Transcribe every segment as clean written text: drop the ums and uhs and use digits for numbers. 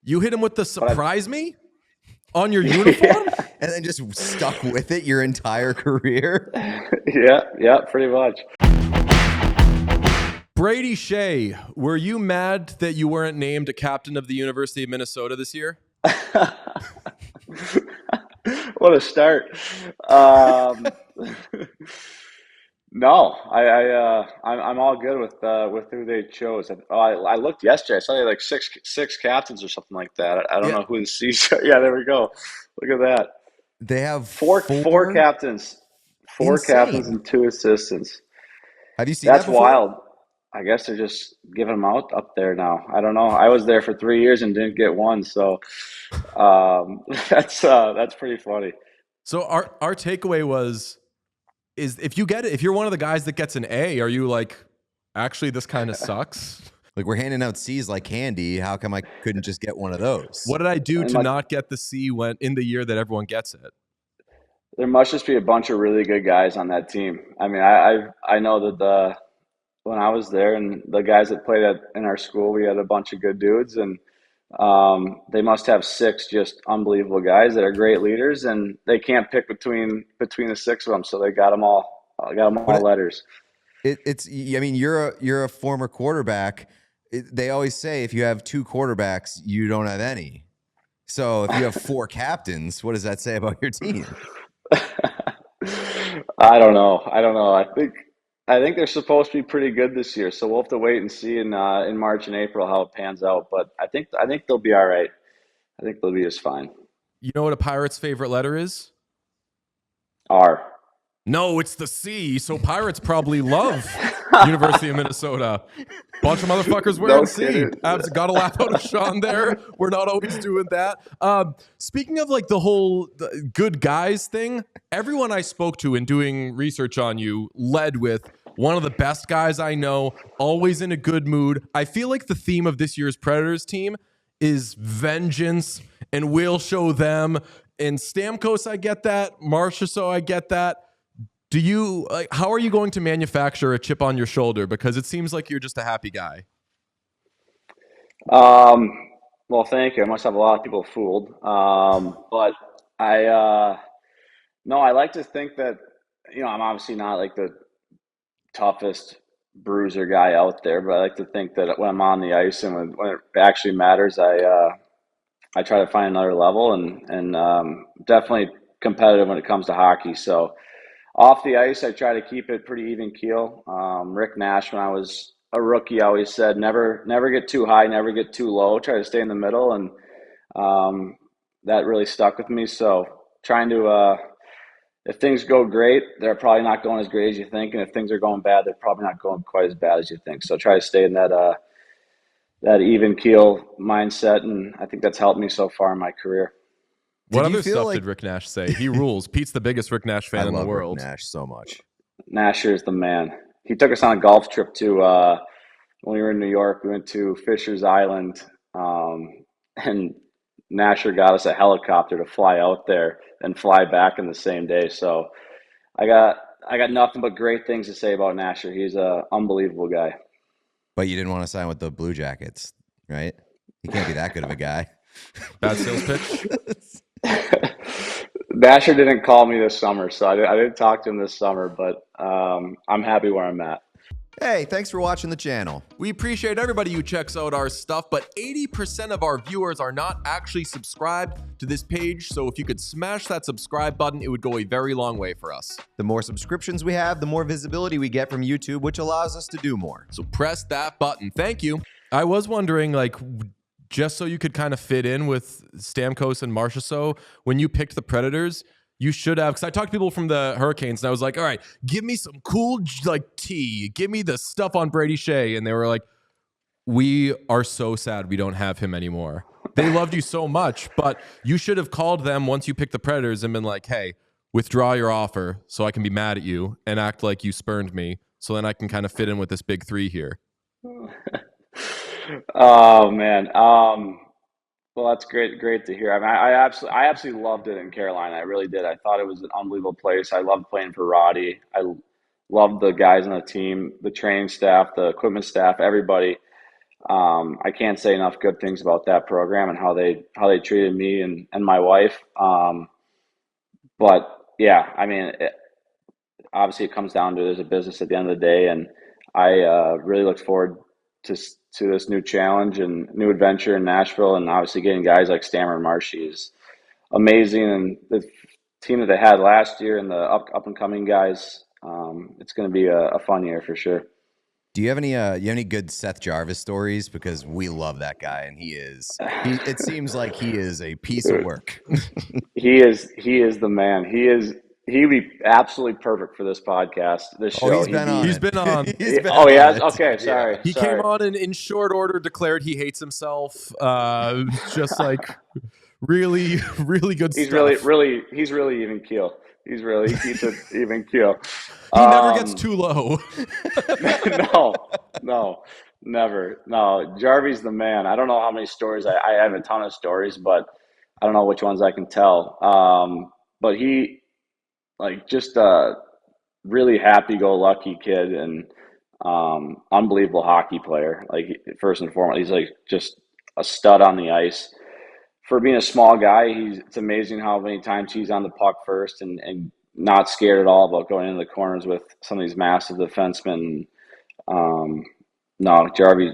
You hit him with the But surprise me on your uniform? And then just stuck with it your entire career. yeah, pretty much. Brady Skjei, were you mad that you weren't named a captain of the University of Minnesota this year? What a start. No, I'm all good with who they chose. I looked yesterday. I saw they had like six captains or something like that. I don't Yeah. know who the C's. Yeah, there we go. Look at that. They have Four captains, four captains Insane. and two assistants. Have you seen That's that before? wild. I guess they're just giving them out up there now. I don't know. I was there for 3 years and didn't get one, so that's pretty funny. So our takeaway is if you're one of the guys that gets an A, are you like, actually this kind of sucks? Like, we're handing out C's like candy. How come I couldn't just get one of those? What did I do to not get the C when in the year that everyone gets it? There must just be a bunch of really good guys on that team. I mean, I know that when I was there and the guys that played in our school, we had a bunch of good dudes, and they must have six just unbelievable guys that are great leaders, and they can't pick between the six of them, so they got them all. Letters. It's. I mean, you're a former quarterback. They always say if you have two quarterbacks, you don't have any. So if you have four captains, what does that say about your team? I don't know. I think they're supposed to be pretty good this year, so we'll have to wait and see in March and April how it pans out. But I think they'll be all right. I think they'll be just fine. You know what a Pirate's favorite letter is? R. No, it's the C. So Pirates probably love University of Minnesota. Bunch of motherfuckers wearing No C. kidding. Got to laugh out of Sean there. We're not always doing that. Speaking of like the whole good guys thing, everyone I spoke to in doing research on you led with one of the best guys I know, always in a good mood. I feel like the theme of this year's Predators team is vengeance, and we'll show them. In Stamkos, I get that. Marchessault, I get that. Do you how are you going to manufacture a chip on your shoulder? Because it seems like you're just a happy guy. Well, thank you. I must have a lot of people fooled. But I no, I like to think that I'm obviously not like the toughest bruiser guy out there, but I like to think that when I'm on the ice and when it actually matters, I try to find another level and definitely competitive when it comes to hockey. So. Off the ice, I try to keep it pretty even keel. Rick Nash, when I was a rookie, always said, never get too high, never get too low. Try to stay in the middle, and that really stuck with me. So trying to, if things go great, they're probably not going as great as you think, and if things are going bad, they're probably not going quite as bad as you think. So try to stay in that even keel mindset, and I think that's helped me so far in my career. What other stuff did Rick Nash say? He rules. Pete's the biggest Rick Nash fan in the world. Rick Nash so much. Nasher is the man. He took us on a golf trip to when we were in New York. We went to Fisher's Island, and Nasher got us a helicopter to fly out there and fly back in the same day. So I got nothing but great things to say about Nasher. He's an unbelievable guy. But you didn't want to sign with the Blue Jackets, right? He can't be that good of a guy. Bad sales pitch. Nasher didn't call me this summer, so I didn't talk to him this summer, but I'm happy where I'm at. Hey, thanks for watching the channel. We appreciate everybody who checks out our stuff, but 80% of our viewers are not actually subscribed to this page, so if you could smash that subscribe button, it would go a very long way for us. The more subscriptions we have, the more visibility we get from YouTube, which allows us to do more. So press that button. Thank you. I was wondering, like, just so you could kind of fit in with Stamkos and Marchessault, when you picked the Predators, you should have, because I talked to people from the Hurricanes, and I was like, all right, give me some cool, like, tea. Give me the stuff on Brady Skjei. And they were like, we are so sad we don't have him anymore. They loved you so much, but you should have called them once you picked the Predators and been like, hey, withdraw your offer so I can be mad at you and act like you spurned me, so then I can kind of fit in with this big three here. Oh man. Well, that's great to hear. I mean, I absolutely loved it in Carolina. I really did. I thought it was an unbelievable place. I loved playing for Roddy. I loved the guys on the team, the training staff, the equipment staff, everybody. I can't say enough good things about that program and how they treated me and my wife. But yeah, I mean, obviously it comes down to there's a business at the end of the day, and I really look forward to this new challenge and new adventure in Nashville, and obviously getting guys like Stammer and Marshy is amazing, and the team that they had last year and the up and coming guys, it's going to be a fun year for sure. Do you have any good Seth Jarvis stories? Because we love that guy, and it seems like he is a piece of work. He is the man. He would be absolutely perfect for this podcast, this show. He's been on. He's been on. Oh, he has? Okay, sorry. He came on and in short order declared he hates himself. Just like really, really good He's stuff. he's really even keel. He keeps it even keel. He never gets too low. No, never. No, Jarvy's the man. I don't know how many stories. I have a ton of stories, but I don't know which ones I can tell. But he, like, just a really happy-go-lucky kid and unbelievable hockey player. Like, first and foremost, he's like just a stud on the ice. For being a small guy, it's amazing how many times he's on the puck first and not scared at all about going into the corners with some of these massive defensemen. No, Jarvy's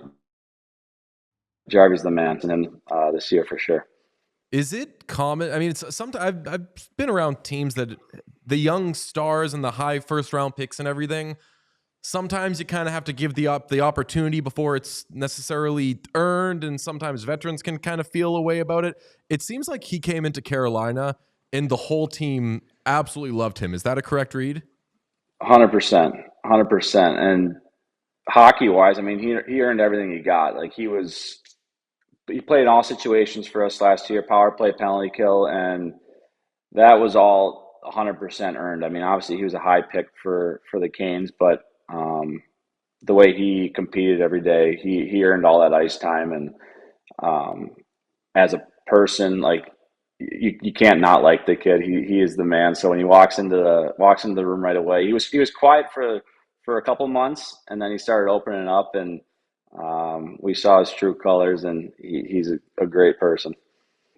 the man, and this year for sure. Is it common? I mean, it's sometimes I've been around teams that the young stars and the high first round picks and everything. Sometimes you kind of have to give the opportunity before it's necessarily earned, and sometimes veterans can kind of feel a way about it. It seems like he came into Carolina and the whole team absolutely loved him. Is that a correct read? 100%. And hockey-wise, I mean, he earned everything he got. Like, he played in all situations for us last year, power play, penalty kill, and that was all 100% earned. I mean, obviously he was a high pick for the Canes, but the way he competed every day, he earned all that ice time. And as a person, like, you can't not like the kid. He is the man. So when he walks into the room right away, he was quiet for a couple months, and then he started opening up, and we saw his true colors, and he's a great person.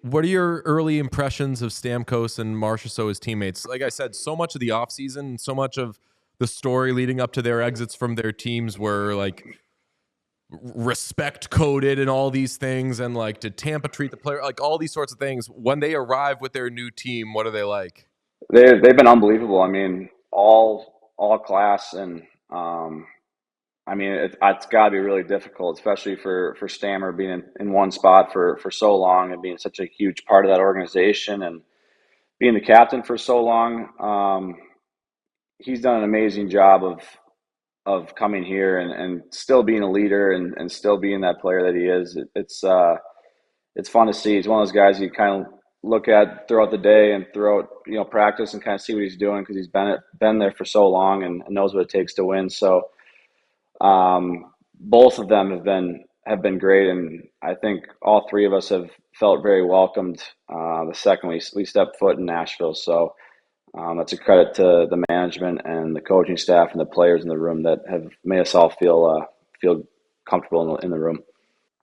What are your early impressions of Stamkos and Marchessault as teammates? Like I said, so much of the offseason, so much of the story leading up to their exits from their teams were like respect coded and all these things, and like, did Tampa treat the player like all these sorts of things? When they arrive with their new team, what are they like? They've been unbelievable. I mean, all class, and I mean, it's got to be really difficult, especially for Stammer being in one spot for so long and being such a huge part of that organization and being the captain for so long. He's done an amazing job of coming here and still being a leader and still being that player that he is. It's fun to see. He's one of those guys you kind of look at throughout the day and throughout practice and kind of see what he's doing because he's been there for so long and knows what it takes to win. So both of them have been great, and I think all three of us have felt very welcomed the second we stepped foot in Nashville. So that's a credit to the management and the coaching staff and the players in the room that have made us all feel comfortable in the room.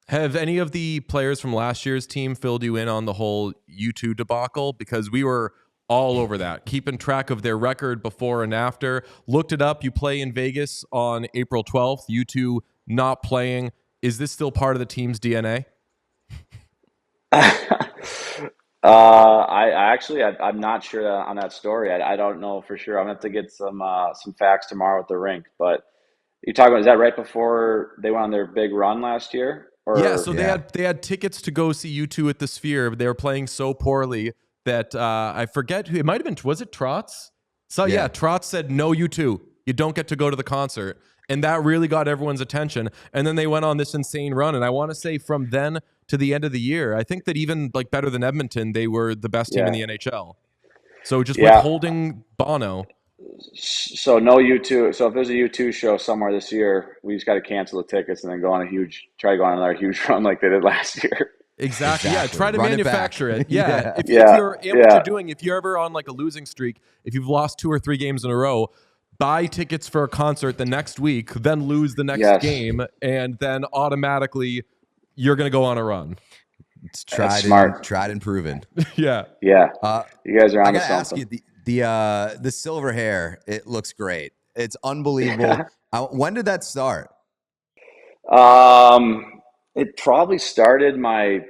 Have any of the players from last year's team filled you in on the whole U2 debacle? Because we were all over that, keeping track of their record before and after. Looked it up. You play in Vegas on April 12th. U2 not playing. Is this still part of the team's DNA? I'm not sure on that story. I don't know for sure. I'm gonna have to get some facts tomorrow at the rink. But you're talking about, is that right before they went on their big run last year? Yeah, so they had tickets to go see U2 at the Sphere. They were playing so poorly that I forget who it might have been. Was it Trotz? So yeah, Trotz said, "No, U2, you don't get to go to the concert," and that really got everyone's attention. And then they went on this insane run. And I want to say from then to the end of the year, I think that even like better than Edmonton, they were the best team in the NHL. So just withholding Bono. So no U2. So if there's a U2 show somewhere this year, we just got to cancel the tickets and then try to go on another huge run like they did last year. Exactly. Yeah. Try to manufacture it. Yeah. If you're if you're ever on like a losing streak, if you've lost 2 or 3 games in a row, buy tickets for a concert the next week, then lose the next Yes. game, and then automatically you're going to go on a run. It's That's smart. tried and proven. Yeah. Yeah. You guys are I onto gotta ask something. you the silver hair. It looks great. It's unbelievable. When did that start? It probably started my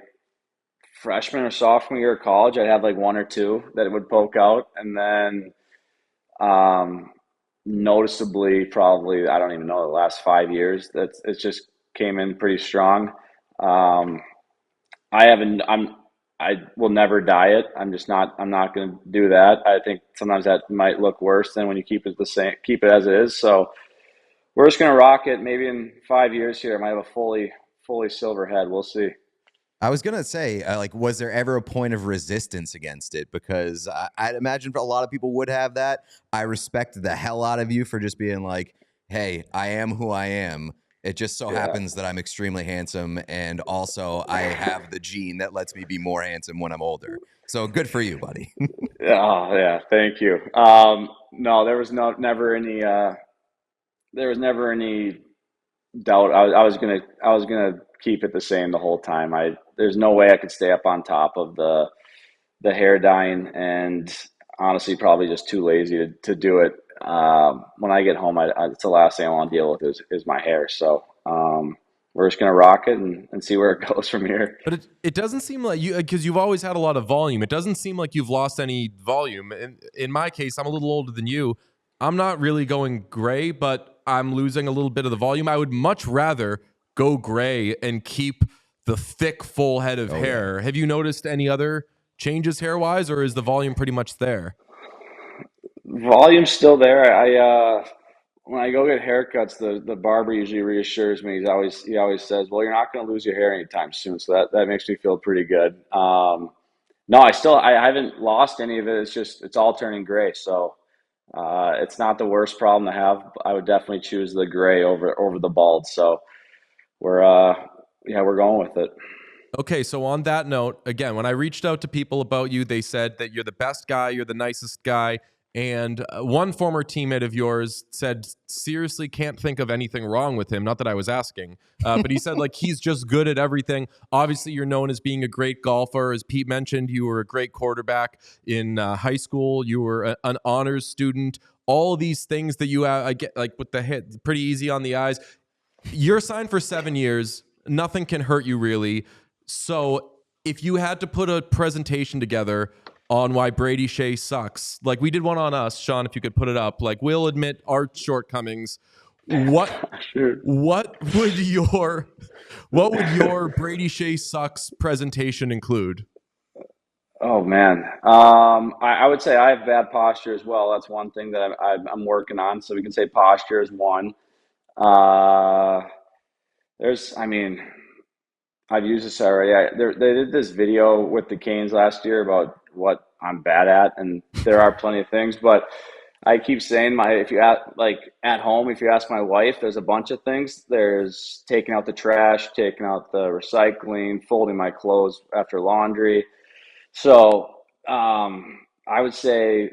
freshman or sophomore year of college. I'd have like one or two that it would poke out, and then noticeably, probably I don't even know, the last 5 years that it just came in pretty strong. I haven't. I will never dye it. I'm just not. I'm not going to do that. I think sometimes that might look worse than when you keep it the same, keep it as it is. So we're just going to rock it. Maybe in 5 years here, I might have a fully silver head. We'll see. I was gonna say, like, was there ever a point of resistance against it? Because I'd imagine a lot of people would have that. I respect the hell out of you for just being like, "Hey, I am who I am. It just so happens that I'm extremely handsome, and also I have the gene that lets me be more handsome when I'm older." So good for you, buddy. Oh yeah, thank you. No, there was never any. There was never any doubt. I was gonna keep it the same the whole time. There's no way I could stay up on top of the hair dyeing, and honestly, probably just too lazy to do it. When I get home, it's the last thing I want to deal with is my hair. So we're just gonna rock it and see where it goes from here. But it doesn't seem like you, because you've always had a lot of volume. It doesn't seem like you've lost any volume. In my case, I'm a little older than you. I'm not really going gray, but I'm losing a little bit of the volume. I would much rather go gray and keep the thick, full head of hair. Yeah. Have you noticed any other changes hair-wise, or is the volume pretty much there? Volume's still there. When I go get haircuts, the barber usually reassures me. He always says, "Well, you're not going to lose your hair anytime soon." So that makes me feel pretty good. No, I haven't lost any of it. It's all turning gray. So it's not the worst problem to have. I would definitely choose the gray over the bald. So we're going with it. Okay, so on that note, again, when I reached out to people about you, they said that you're the best guy, you're the nicest guy, and one former teammate of yours said, seriously, can't think of anything wrong with him. Not that I was asking, but he said, like, he's just good at everything. Obviously, you're known as being a great golfer. As Pete mentioned, you were a great quarterback in high school. You were an honors student. All of these things that you I get, like, with the hit, pretty easy on the eyes. You're signed for 7 years. Nothing can hurt you, really. So if you had to put a presentation together on why Brady Skjei sucks, like we did one on us, Sean, if you could put it up, like we'll admit our shortcomings. What would your Brady Skjei sucks presentation include? Oh man, I would say I have bad posture as well. That's one thing that I'm working on. So we can say posture is one. I've used this already. They did this video with the Canes last year about what I'm bad at, and there are plenty of things. But I keep saying if you at home, if you ask my wife, there's a bunch of things. There's taking out the trash, taking out the recycling, folding my clothes after laundry. So I would say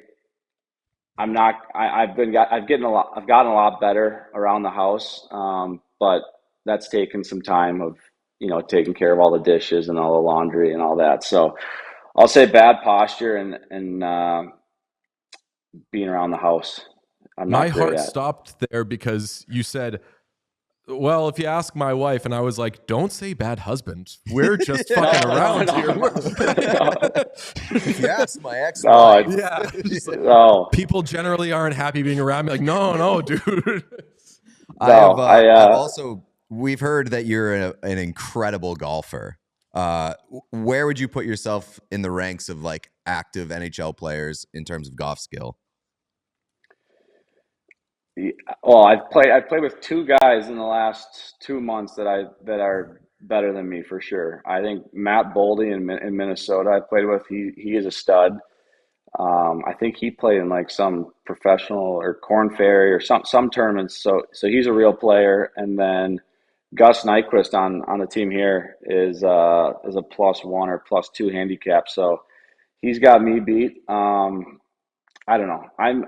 I'm not. I've gotten a lot better around the house, but that's taken some time of taking care of all the dishes and all the laundry and all that. So I'll say bad posture and being around the house. My heart stopped there because you said, well, if you ask my wife, and I was like, don't say bad husband. We're just fucking around here. If you ask my ex-wife. People generally aren't happy being around me. Like, no, dude. We've heard that you're an incredible golfer. Where would you put yourself in the ranks of like active NHL players in terms of golf skill? Well, I've played with two guys in the last 2 months that are better than me for sure. I think Matt Boldy in Minnesota I played with. He is a stud. I think he played in like some professional or Corn Ferry or some tournaments. So he's a real player. And then Gus Nyquist on the team here is a +1 or +2 handicap. So he's got me beat. I don't know. I'm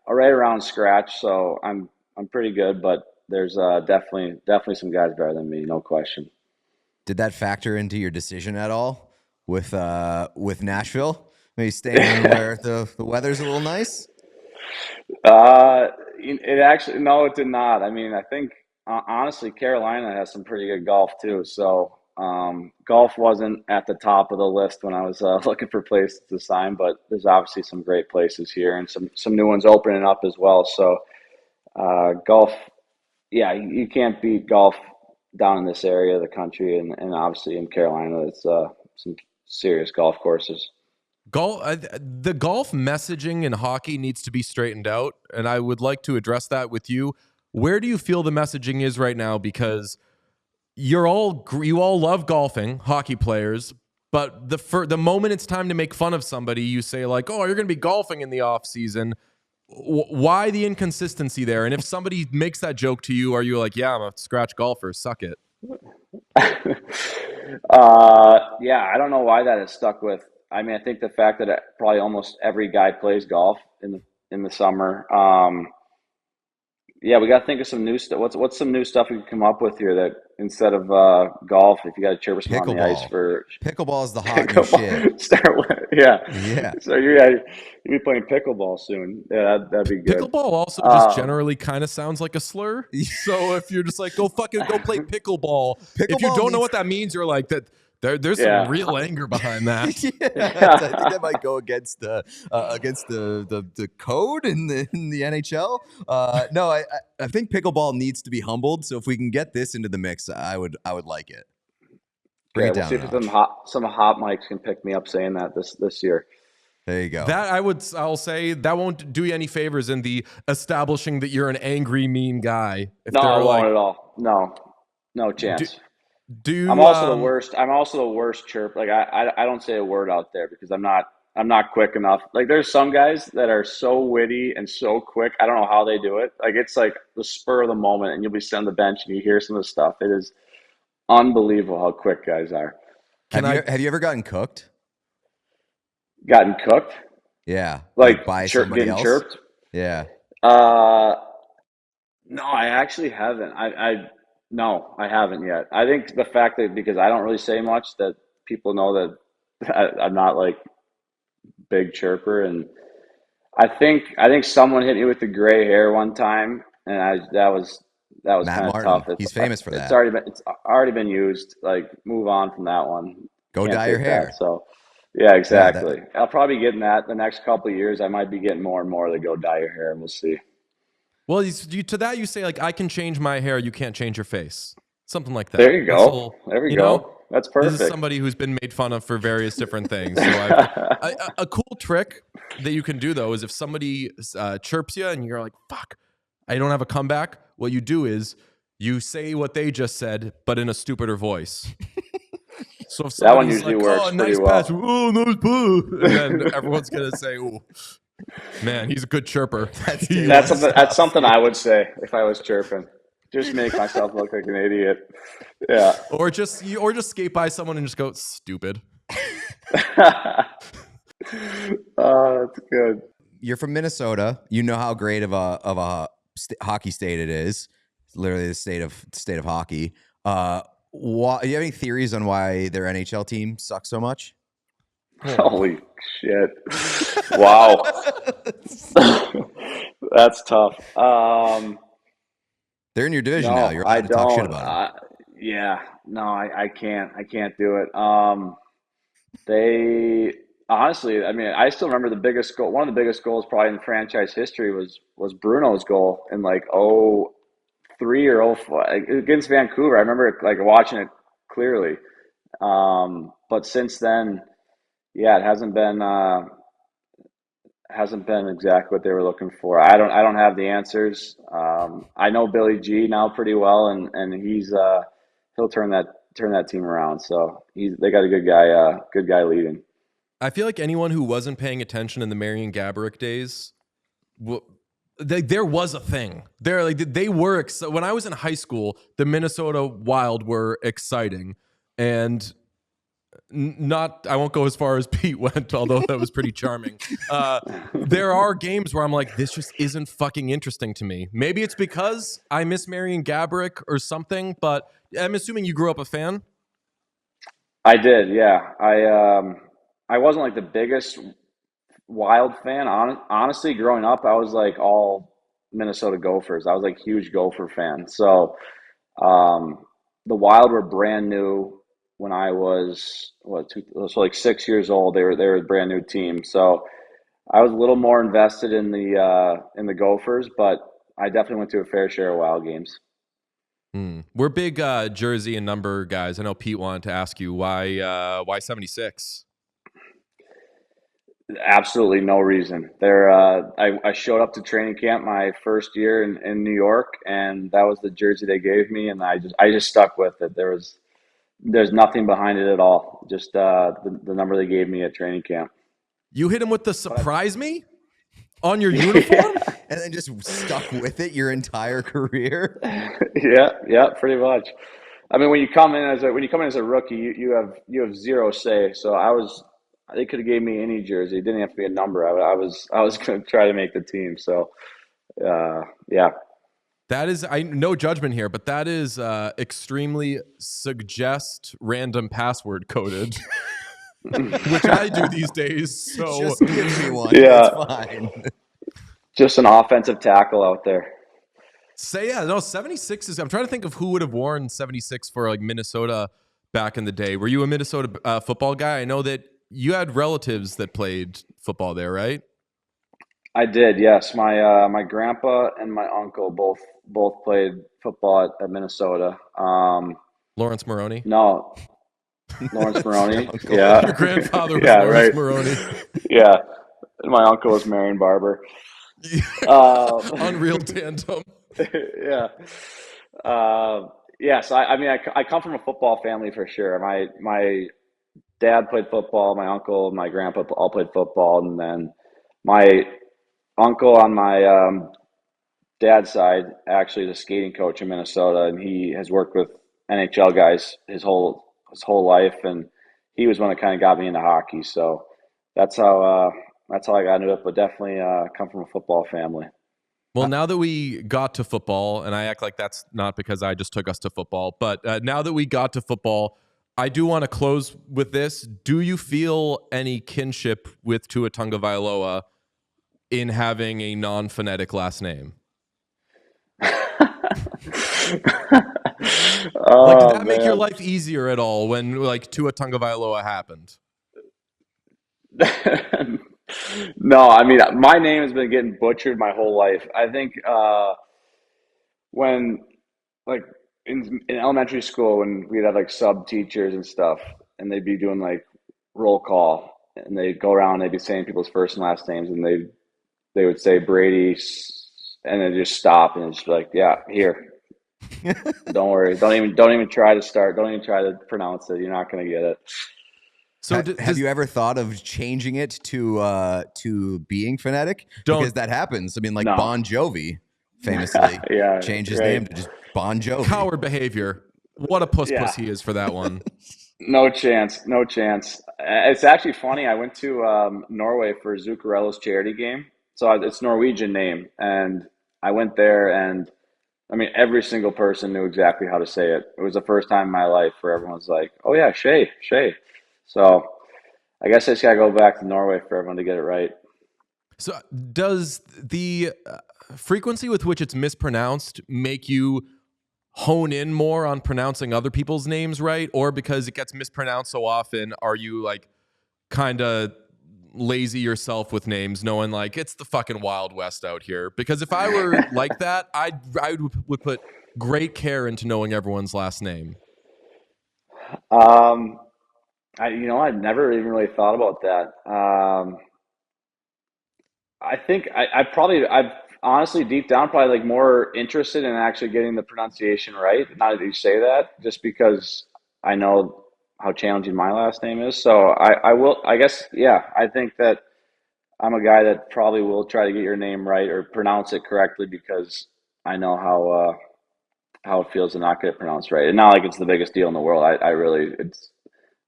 right around scratch, so I'm pretty good. But there's definitely some guys better than me, no question. Did that factor into your decision at all with Nashville? Maybe staying in where the weather's a little nice? It actually, no, it did not. I mean, I think honestly, Carolina has some pretty good golf too. So golf wasn't at the top of the list when I was looking for places to sign, but there's obviously some great places here and some new ones opening up as well. So golf, yeah, you can't beat golf down in this area of the country, and obviously in Carolina, it's some serious golf courses. The golf messaging in hockey needs to be straightened out, and I would like to address that with you. Where do you feel the messaging is right now? Because you all love golfing, hockey players, but the moment it's time to make fun of somebody, you say like, "Oh, you're going to be golfing in the off season." Why the inconsistency there? And if somebody makes that joke to you, are you like, "Yeah, I'm a scratch golfer, suck it"? Yeah, I don't know why that is stuck with. I mean, I think the fact that probably almost every guy plays golf in the summer. Yeah, we got to think of some new stuff. What's some new stuff we can come up with here that instead of golf, if you got to chirp someone on the ice for Pickleball is the hot new shit. Start with, yeah. Yeah. So you'll be playing pickleball soon. Yeah, that'd be good. Pickleball also just generally kind of sounds like a slur. So if you're just like, go play pickleball. If you don't know what that means, you're like that. There's some real anger behind that. Yeah, I think that might go against the code in the NHL. No, I think pickleball needs to be humbled. So if we can get this into the mix, I would like it. Bring it down. We'll see if some hot mics can pick me up saying that this year. There you go. I'll say that won't do you any favors in the establishing that you're an angry, mean guy. No, I won't at all. No chance. I'm also the worst chirp. Like I don't say a word out there because I'm not quick enough. Like there's some guys that are so witty and so quick. I don't know how they do it. Like it's like the spur of the moment, and you'll be sitting on the bench and you hear some of the stuff. It is unbelievable how quick guys are. Have you ever gotten cooked? Gotten cooked? Yeah. Like by somebody else? Chirped? Yeah. No, I actually haven't. No, I haven't yet. I think the fact that because I don't really say much, that people know that I'm not like big chirper, and I think someone hit me with the gray hair one time, and that was Matt kind of Martin. tough. He's famous for that. It's already been used. Like move on from that one. Go Can't dye your take hair. that. So yeah, exactly. I'll probably be getting that the next couple of years. I might be getting more and more that go dye your hair, and we'll see. Well, to that you say like, I can change my hair, you can't change your face. Something like that. There you go. There we go. That's perfect. This is somebody who's been made fun of for various different things. So a cool trick that you can do, though, is if somebody chirps you and you're like, fuck, I don't have a comeback, what you do is you say what they just said, but in a stupider voice. So if that one usually like, works nice pretty well. Pass, oh, nice pass, and then everyone's going to say, ooh, man, he's a good chirper. That's something I would say if I was chirping. Just make myself look like an idiot. Yeah. Or just skate by someone and just go, stupid. That's good. You're from Minnesota. You know how great of a hockey state it is. It's literally the state of hockey. Do you have any theories on why their NHL team sucks so much? Holy shit. Wow. That's tough. They're in your division now. You're allowed to talk shit about them. Yeah. No, I can't. I can't do it. They honestly, I mean, I still remember the biggest goal. One of the biggest goals probably in franchise history was Bruno's goal in like 03 or 04 against Vancouver. I remember like watching it clearly. But since then, yeah, it hasn't been exactly what they were looking for. I don't have the answers. I know Billy G now pretty well, and he'll turn that team around. So they got a good guy leading. I feel like anyone who wasn't paying attention in the Marian Gaborik days, there was a thing. They were when I was in high school, the Minnesota Wild were exciting, and not, I won't go as far as Pete went, although that was pretty charming. There are games where I'm like, this just isn't fucking interesting to me. Maybe it's because I miss Marian Gaborik or something, but I'm assuming you grew up a fan. I did, yeah. I wasn't like the biggest Wild fan. Honestly, growing up, I was like all Minnesota Gophers. I was like huge Gopher fan. So um, the Wild were brand new when I was so like 6 years old. They were a brand new team. So I was a little more invested in the Gophers, but I definitely went to a fair share of Wild games. We're big jersey and number guys. I know Pete wanted to ask you why 76. Absolutely no reason. I showed up to training camp my first year in New York, and that was the jersey they gave me, and I just stuck with it. There's nothing behind it at all. Just the number they gave me at training camp. You hit him with the surprise me on your uniform, and then just stuck with it your entire career. Yeah, pretty much. I mean, when you come in as a rookie, you have zero say. So they could have gave me any jersey. It didn't have to be a number. I was going to try to make the team. So yeah. That is, no judgment here, but that is extremely suggest random password coded, which I do these days. So just give me one. Yeah. It's fine. Just an offensive tackle out there. 76 is, I'm trying to think of who would have worn 76 for like Minnesota back in the day. Were you a Minnesota football guy? I know that you had relatives that played football there, right? I did, yes. My grandpa and my uncle both played football at Minnesota. Lawrence Maroney? No, Lawrence Maroney. Uncle. Yeah. Your grandfather was Yeah, Lawrence right. Maroney. Yeah. And my uncle was Marion Barber. Unreal tandem. Yeah. Yeah, so I mean, I come from a football family for sure. My dad played football, my uncle, my grandpa all played football, and then my uncle on my dad's side actually is a skating coach in Minnesota, and he has worked with NHL guys his whole life, and he was one that kind of got me into hockey. So that's how I got into it. But definitely come from a football family. Well, now that we got to football, and I act like that's not because I just took us to football, but now that we got to football, I do want to close with this. Do you feel any kinship with Tua Tagovailoa in having a non-phonetic last name? Did that make your life easier at all when like Tua Tagovailoa happened? No, I mean my name has been getting butchered my whole life. I think when like in elementary school when we'd have like sub teachers and stuff, and they'd be doing like roll call, and they'd go around, and they'd be saying people's first and last names, and they would say Brady, and then just stop, and it's like, yeah, here. Don't worry. Don't even try to start. Don't even try to pronounce it. You're not going to get it. So have you ever thought of changing it to being phonetic? Because that happens. I mean, like Bon Jovi famously changed his name to just Bon Jovi. Coward behavior. What a puss he is for that one. No chance. It's actually funny. I went to Norway for Zuccarello's charity game. So it's Norwegian name. And I went there, and I mean, every single person knew exactly how to say it. It was the first time in my life where everyone's like, oh yeah, Skjei. So I guess I just got to go back to Norway for everyone to get it right. So does the frequency with which it's mispronounced make you hone in more on pronouncing other people's names right? Or because it gets mispronounced so often, are you like kind of lazy yourself with names, knowing like it's the fucking Wild West out here? Because if I were like that, I would put great care into knowing everyone's last name. I'd never even really thought about that. I think I've honestly deep down probably like more interested in actually getting the pronunciation right. Now that you say that, just because I know how challenging my last name is. So I will, I guess, yeah, I think that I'm a guy that probably will try to get your name right or pronounce it correctly, because I know how it feels to not get it pronounced right. And not like it's the biggest deal in the world.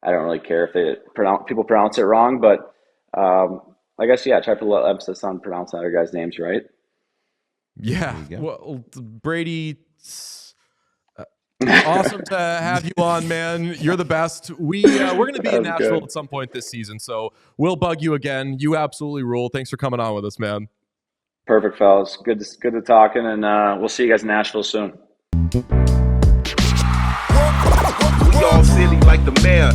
I don't really care if people pronounce it wrong, but I guess try to put a little emphasis on pronouncing other guys' names right. Yeah. Well, Brady, awesome to have you on, man. You're the best. We're going to be in Nashville at some point this season, so we'll bug you again. You absolutely rule. Thanks for coming on with us, man. Perfect, fellas. Good to talking, and we'll see you guys in Nashville soon. We all silly like the mayor.